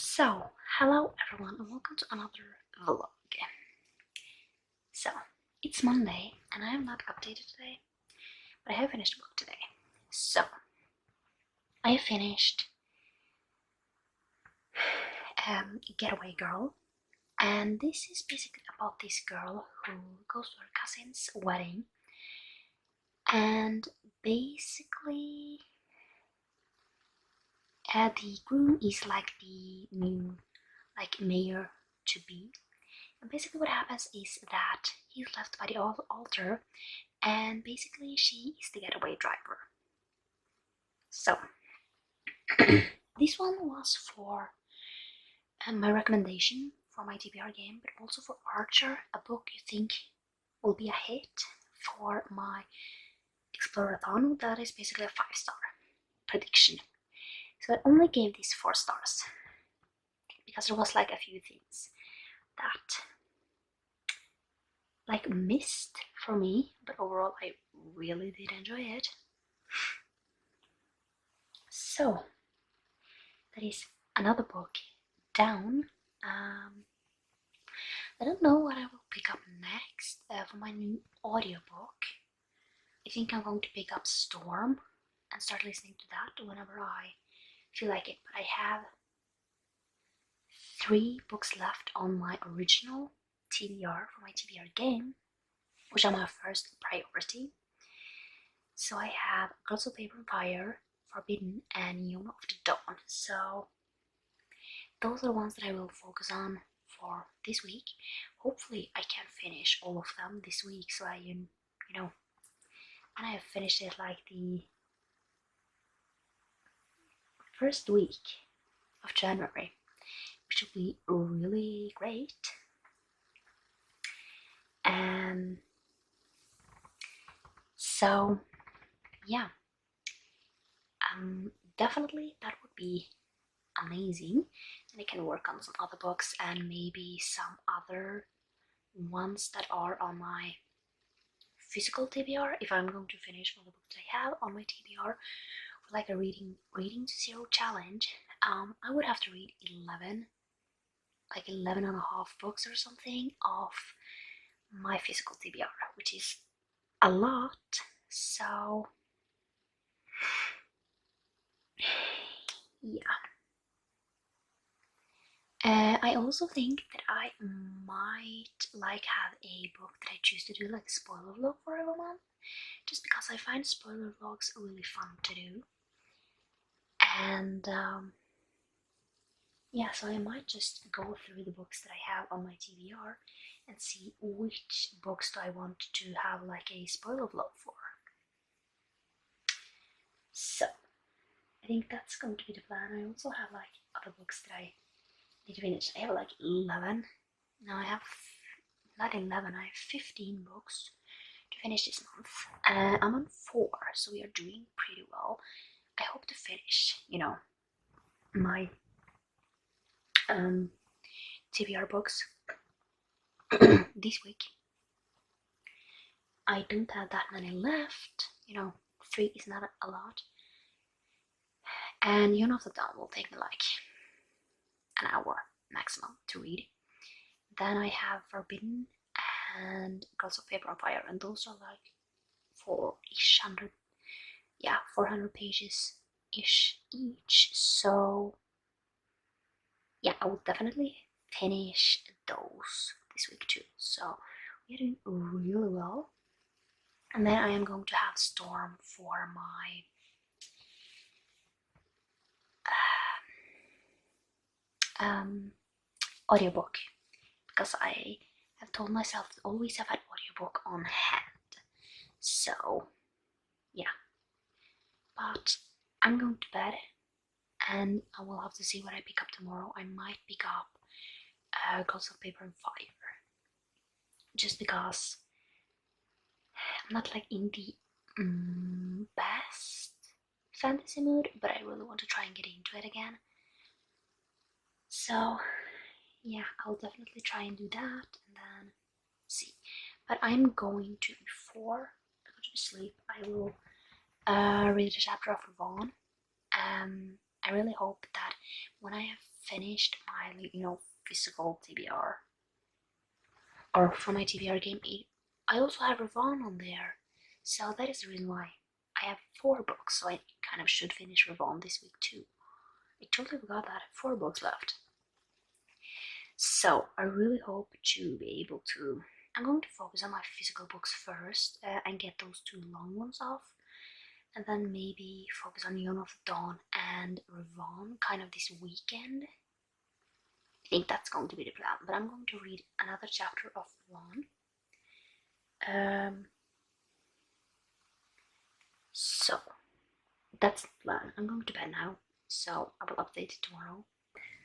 So, hello everyone and welcome to another vlog. So, it's Monday and I am not updated today, but I have finished a book today. So, I finished Getaway Girl, and this is basically about this girl who goes to her cousin's wedding, and basically the groom is like the new mayor to be. And basically what happens is that he's left by the altar, and basically she is the getaway driver. So this one was for my recommendation for my TBR game, but also for Archer, a book you think will be a hit, for my Explorathon. That is basically a 5-star prediction. So I only gave these 4 stars because there was like a few things that missed for me, but overall I really did enjoy it. So that is another book down. I don't know what I will pick up next for my new audiobook. I think I'm going to pick up Storm and start listening to that whenever I feel like it. But I have 3 books left on my original TBR for my TBR game, which are my first priority. So I have Girls of Paper and Fire, Forbidden, and Yona of the Dawn. So those are the ones that I will focus on for this week. Hopefully I can finish all of them this week, so and I have finished it like the first week of January, which will be really great. And so yeah, definitely that would be amazing, and I can work on some other books and maybe some other ones that are on my physical TBR if I'm going to finish all the books I have on my TBR for like a reading to zero challenge. I would have to read 11 and a half books or something of my physical TBR, which is a lot. So yeah. I also think that I might have a book that I choose to do like a spoiler vlog for every month, just because I find spoiler vlogs really fun to do. And yeah, so I might just go through the books that I have on my TBR and see which books do I want to have like a spoiler vlog for. So I think that's going to be the plan. I also have like other books that I need to finish. I have like 11. Now I have not 11, I have 15 books to finish this month. I'm on 4, so we are doing pretty well. I hope to finish, my TBR books this week. I don't have that many left, 3 is not a lot. And Yona of the Dawn will take me like an hour maximum to read. Then I have Forbidden and Girls of Paper and Fire, and those are like 400 pages ish each. So yeah, I will definitely finish those this week too. So we are doing really well. And then I am going to have Storm for my audiobook, because I have told myself to always have an audiobook on hand. So yeah, but I'm going to bed and I will have to see what I pick up tomorrow. I might pick up Girls of Paper and Fire, just because I'm not like in the best fantasy mood, but I really want to try and get into it again. So yeah, I'll definitely try and do that and then see. But I'm going to, before I go to sleep, I will read a chapter of Vaughn. I really hope that when I have finished my, physical TBR, or for my TBR game. I also have Ravon on there, so that is the reason why I have 4 books. So I kind of should finish Ravon this week too. I totally forgot that I have 4 books left. So I really hope to be able to. I'm going to focus on my physical books first and get those 2 long ones off, and then maybe focus on Young of the Dawn and Ravon kind of this weekend. I think that's going to be the plan, but I'm going to read another chapter of Ravon. So that's the plan. I'm going to bed now, so I will update it tomorrow.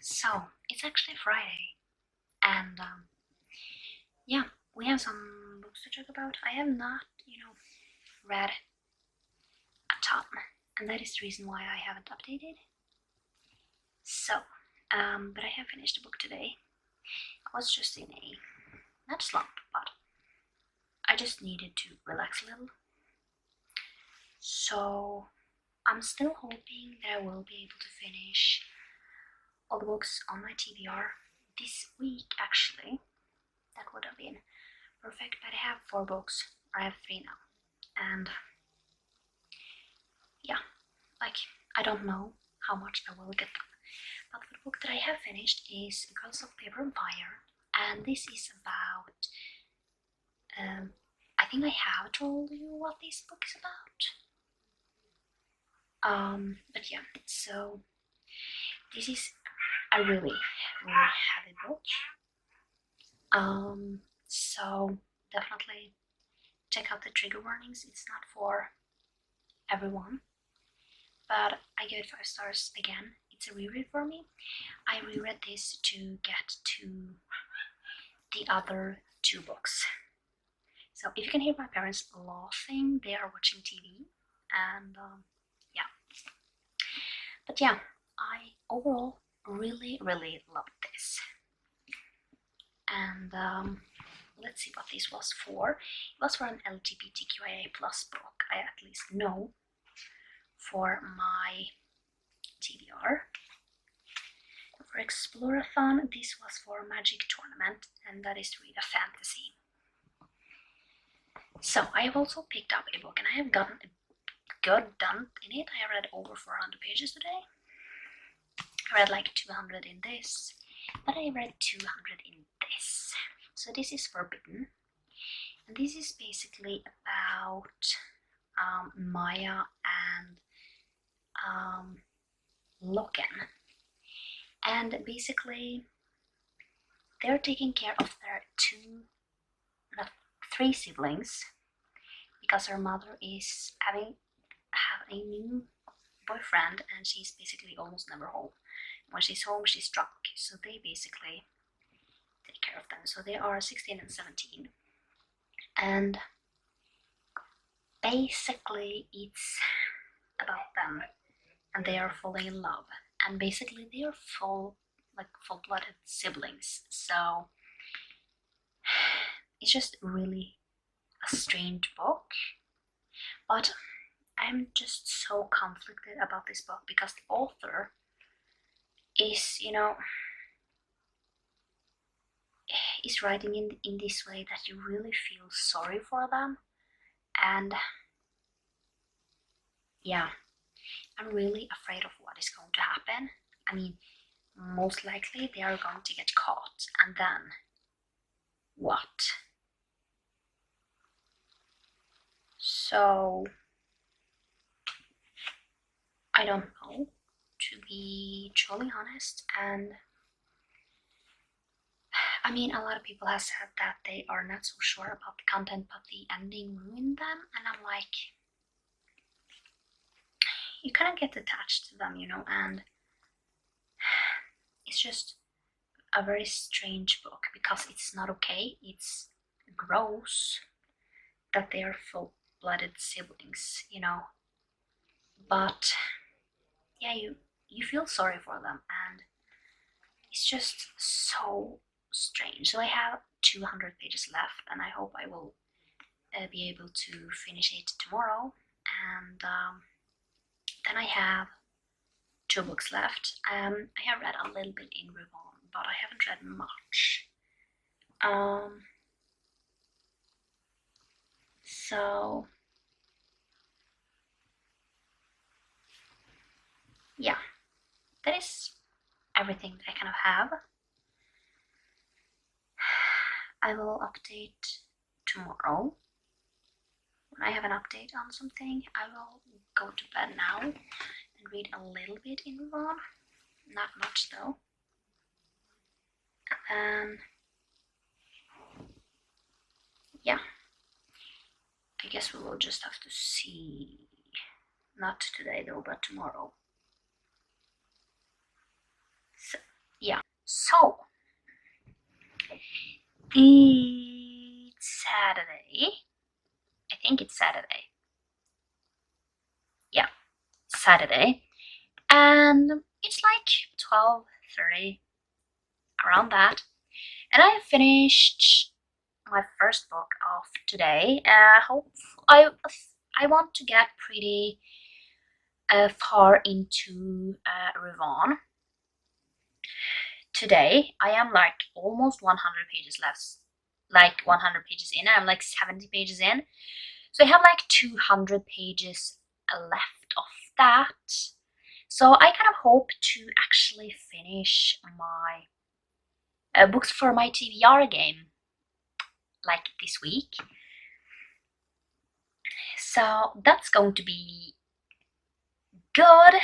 So it's actually Friday, and yeah, we have some books to talk about. I have not, read a ton, and that is the reason why I haven't updated. So, but I have finished a book today. I was just in a, not slump, but I just needed to relax a little. So I'm still hoping that I will be able to finish all the books on my TBR this week, actually. That would have been perfect, but I have 4 books. I have 3 now. And yeah, I don't know how much I will get done. But the book that I have finished is Girls of Paper and Fire. And this is about, I think I have told you what this book is about. But yeah, so this is a really, really heavy book. So definitely check out the trigger warnings. It's not for everyone, but I give it 5 stars again. It's a reread for me. I reread this to get to the other 2 books. So if you can hear my parents laughing, they are watching TV, and yeah. But yeah, I overall really, really loved this. And let's see what this was for. It was for an LGBTQIA+ book, I at least know, for my TBR. For Explorathon, this was for Magic Tournament, and that is to read a fantasy. So I have also picked up a book, and I have gotten a good dump in it. I read over 400 pages today. I read like 200 in this, but I read 200 in this. So this is Forbidden, and this is basically about Maya and Loken, and basically they're taking care of their 3 siblings because her mother is have a new boyfriend, and she's basically almost never home. When she's home, she's drunk, so they basically take care of them. So they are 16 and 17, and basically it's about them, and they are falling in love, and basically they are full-blooded siblings. So it's just really a strange book, but I'm just so conflicted about this book because the author is, is writing in this way that you really feel sorry for them. And yeah, I'm really afraid of what is going to happen. I mean, most likely they are going to get caught, and then what? So I don't know, to be truly honest. And I mean, a lot of people have said that they are not so sure about the content, but the ending ruined them, and I'm like, you kind of get attached to them, and it's just a very strange book because it's not okay. It's gross that they are full-blooded siblings, but yeah, you feel sorry for them, and it's just so strange. So I have 200 pages left, and I hope I will be able to finish it tomorrow, and then I have 2 books left. I have read a little bit in Revan, but I haven't read much. So yeah, that is everything that I kind of have. I will update tomorrow. When I have an update on something, I will go to bed now and read a little bit in Revan. Not much though. And yeah, I guess we will just have to see. Not today though, but tomorrow. So yeah. So it's Saturday. I think it's Saturday. Yeah, Saturday. And it's like 12:30, around that. And I finished my first book of today. I want to get pretty far into Revan. Today I am like almost 100 pages left, like 100 pages in. I'm like 70 pages in, so I have like 200 pages left of that. So I kind of hope to actually finish my books for my TBR game like this week. So that's going to be good.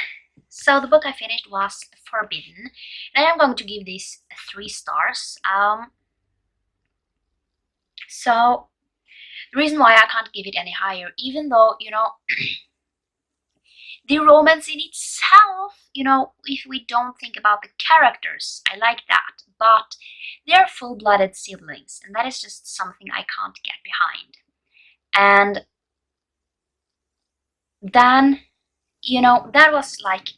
So the book I finished was Forbidden, and I am going to give this 3 stars. So the reason why I can't give it any higher, even though, you know, the romance in itself, you know, if we don't think about the characters, I like that, but they're full-blooded siblings, and that is just something I can't get behind. And then, you know, that was like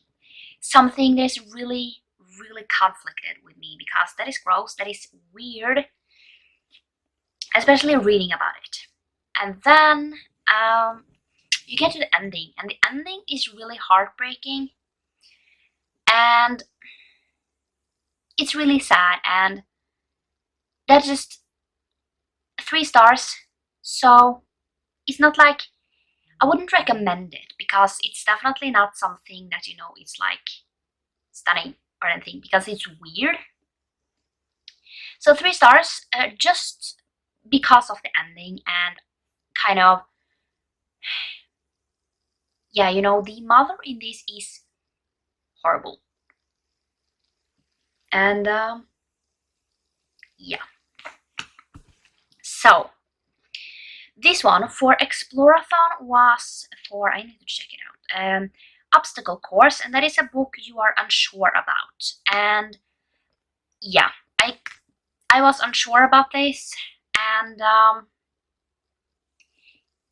something that is really, really conflicted with me, because that is gross, that is weird, especially reading about it. And then you get to the ending, and the ending is really heartbreaking, and it's really sad, and that's just 3 stars. So it's not like, I wouldn't recommend it, because it's definitely not something that, you know, it's like stunning or anything, because it's weird. So 3 stars, just because of the ending, and kind of, yeah, you know, the mother in this is horrible. And yeah. So this one for Explorathon was for, I need to check it out, Obstacle Course, and that is a book you are unsure about. And yeah, I was unsure about this, and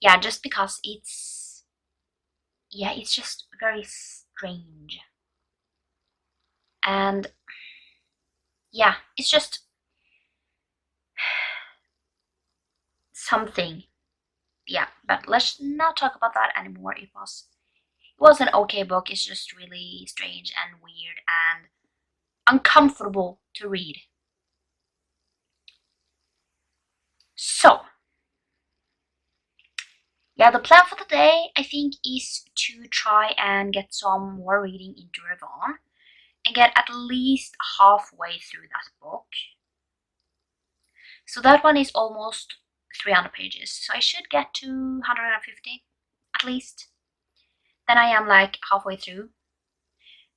yeah, just because it's, yeah, it's just very strange, and yeah, it's just something. Yeah, but let's not talk about that anymore. It was an okay book. It's just really strange and weird and uncomfortable to read. So yeah, the plan for the day, I think, is to try and get some more reading into Revan and get at least halfway through that book. So that one is almost 300 pages, so I should get to 150 at least. Then I am like halfway through.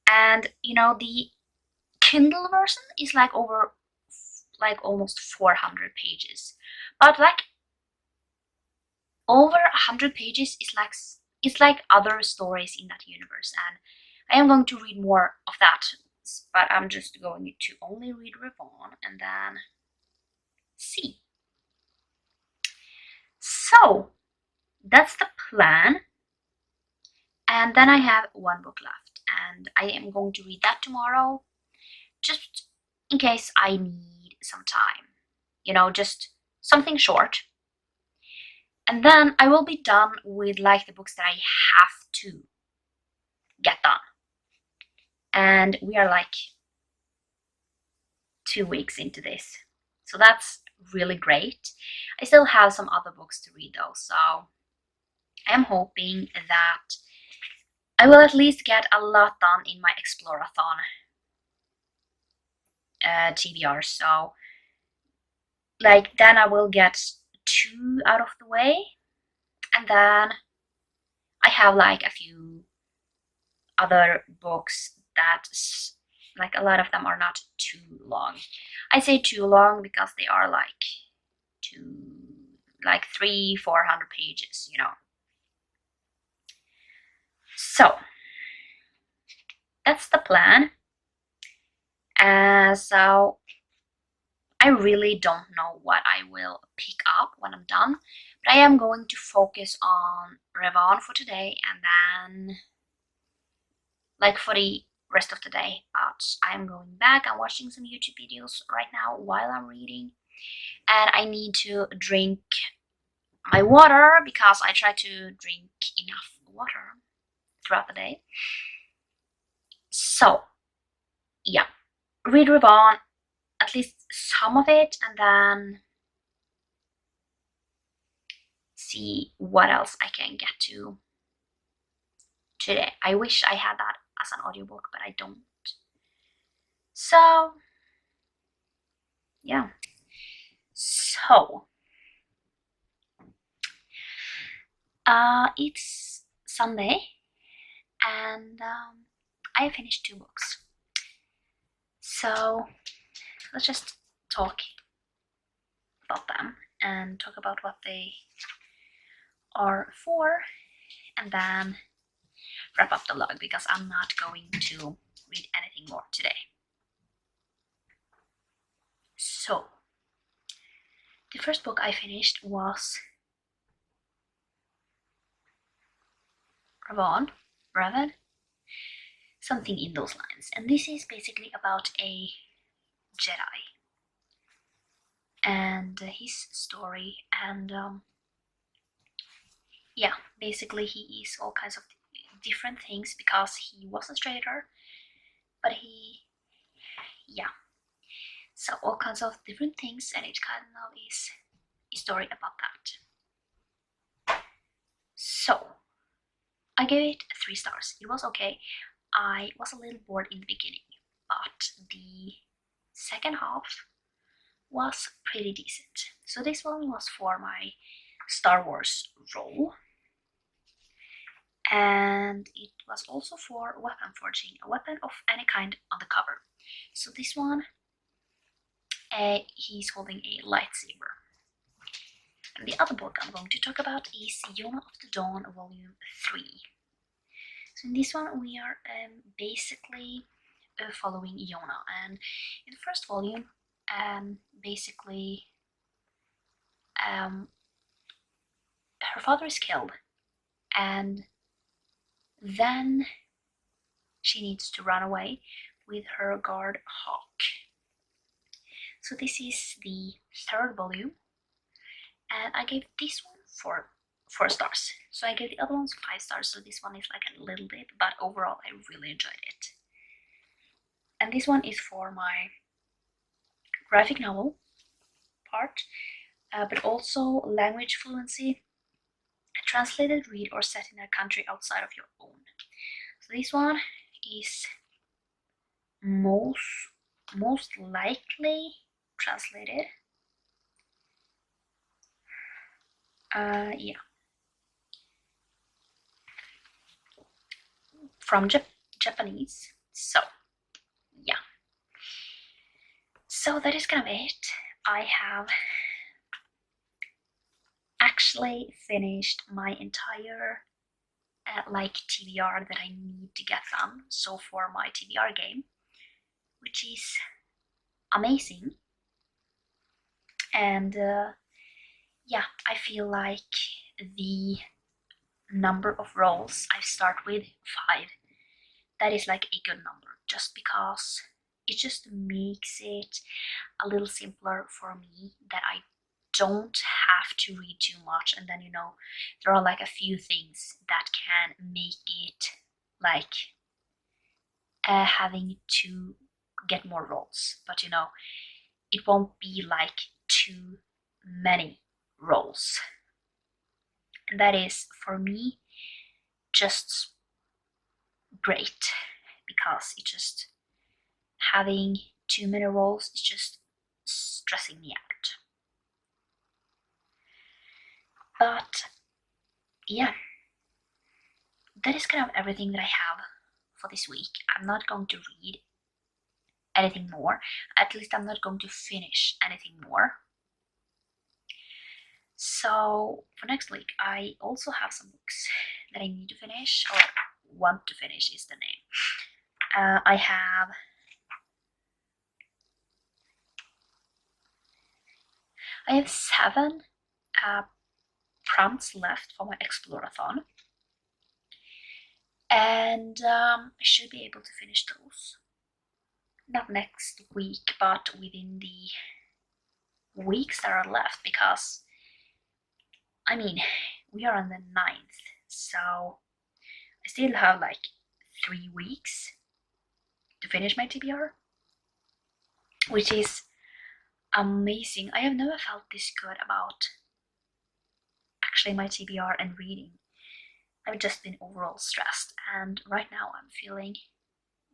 And you know, the Kindle version is like over, like almost 400 pages, but like over 100 pages is like, it's like other stories in that universe, and I am going to read more of that, but I'm just going to only read Revan and then see. So that's the plan, and then I have 1 book left, and I am going to read that tomorrow, just in case I need some time, you know, just something short. And then I will be done with like the books that I have to get done. and we are like 2 weeks into this, so that's really great. I still have some other books to read though, so I'm hoping that I will at least get a lot done in my Explorathon TBR. So like then I will get 2 out of the way, and then I have like a few other books that like a lot of them are not too long. I say too long because they are like 300-400 pages, you know. So that's the plan. So I really don't know what I will pick up when I'm done, but I am going to focus on Revan for today, and then like for the rest of the day. But I'm going back and watching some YouTube videos right now while I'm reading, and I need to drink my water because I try to drink enough water throughout the day. So yeah, read Revan, at least some of it, and then see what else I can get to today. I wish I had that as an audiobook, but I don't. So yeah. So it's Sunday, and I finished 2 books. So let's just talk about them and talk about what they are for, and then wrap up the log because I'm not going to read anything more today. So the first book I finished was Revan, something in those lines, and this is basically about a Jedi and his story, and yeah, basically he is all kinds of different things because he was a traitor, but yeah, so all kinds of different things, and it kind of is a story about that. So I gave it 3 stars. It was okay. I was a little bored in the beginning, but the second half was pretty decent. So this one was for my Star Wars role, and it was also for weapon forging, a weapon of any kind on the cover. So this one, he's holding a lightsaber. And the other book I'm going to talk about is Yona of the Dawn, Volume 3. So in this one we are basically following Yona, and in the first volume, basically her father is killed, and then she needs to run away with her guard Hawk. So this is the 3rd volume, and I gave this one 4 stars. So I gave the other ones 5 stars, so this one is like a little bit, but overall I really enjoyed it. And this one is for my graphic novel part, but also language fluency, translated, read, or set in a country outside of your own. So this one is most likely translated. Yeah, from Japanese. So yeah, so that is kind of it. I have actually finished my entire like TBR that I need to get done, so for my TBR game, which is amazing. And yeah, I feel like the number of rolls I start with, 5, that is like a good number, just because it just makes it a little simpler for me, that I don't have to read too much, and then, you know, there are like a few things that can make it like having to get more roles, but you know, it won't be like too many roles. And that is, for me, just great, because it just having too many roles is just stressing me out. But yeah, that is kind of everything that I have for this week. I'm not going to read anything more. At least I'm not going to finish anything more. So for next week, I also have some books that I need to finish, or want to finish is the name. I have 7 prompts left for my Explorathon, and I should be able to finish those. Not next week, but within the weeks that are left, because I mean, we are on the 9th, so I still have like 3 weeks to finish my TBR, which is amazing. I have never felt this good about actually my TBR and reading. I've just been overall stressed, and right now I'm feeling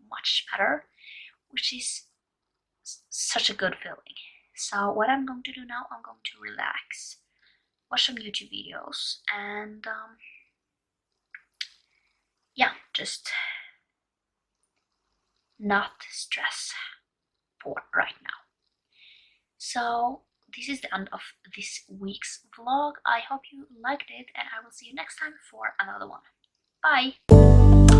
much better, which is such a good feeling. So what I'm going to do now, I'm going to relax, watch some YouTube videos, and yeah, just not stress for right now. So this is the end of this week's vlog. I hope you liked it, and I will see you next time for another one. Bye!